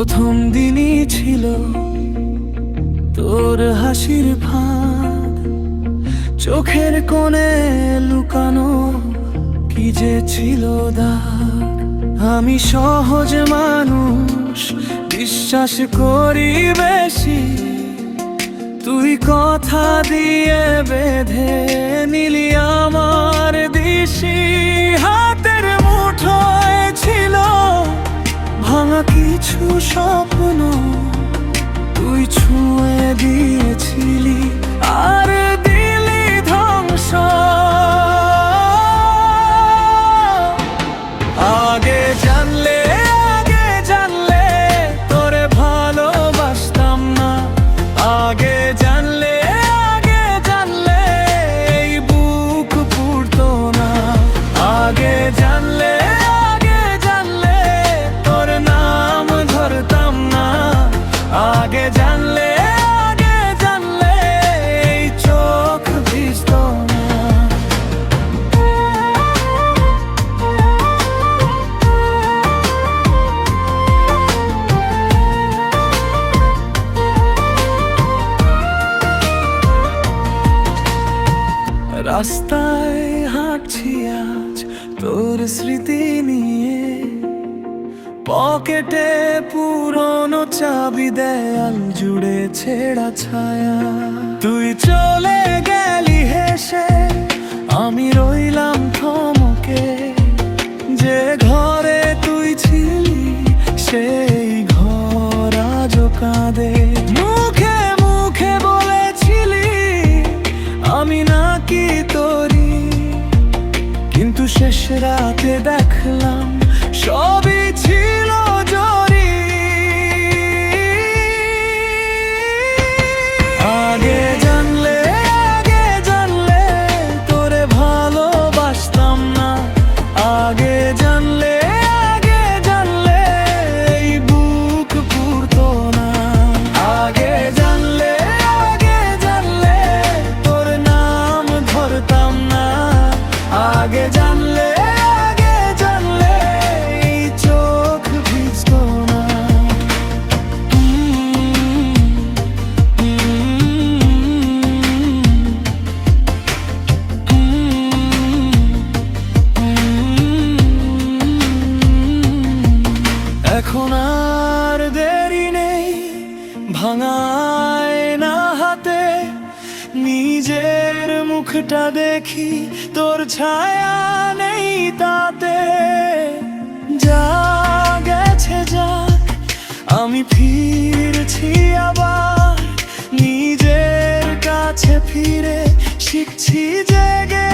প্রথম দিনই ছিল তোর হাসির ফাঁক, চোখের কোণে লুকানো কি যে ছিল দাগ। আমি সহজ মানুষ, বিশ্বাস করি বেশি, তুই কথা দিয়ে বেঁধে নিলি আমার দিশি। হাতের মুঠোয় ছিল ভাঙা কিছু স্বপ্ন, তুই ছুঁয়ে দিয়েছিলি আর দিলি ধ্বংস। আগে জানলে তোরে ভালোবাসতাম না। আগে জানলে এই বুক পুড়তো না। আগে জানলে তোর নাম ধরতাম না। আগে জানলে এই চোখ ভিজতো না। রাস্তায় হাঁটছি আজ তোর স্মৃতি নিয়ে, পকেটে পুরনো চাবি, দেয়াল জুড়ে ছেঁড়া ছায়া। তুই চলে গেলি হেসে, আমি রইলাম থমকে। যে ঘরে তুই ছিলি সেই ঘর আজও কাঁদে। মুখে মুখে বলেছিলি আমি নাকি তোরি, কিন্তু শেষ রাতে দেখলাম সবই ছিল জরি। আগে জানলে তোরে ভালোবাসতাম না। আগে জানলে এই বুক পুড়তো না। আগে জানলে তোর নাম ধরতাম না। আগে জানলে এই চোখ ভিজতো না। এখন আর দেরি নেই, ভাঙায় না হাতে, নিজের মুখটা দেখি তোর ছায়া নেই তাতে। যা গেছে যাক, আমি ফিরছি আবার নিজের কাছে ফিরে, শিখছি জেগে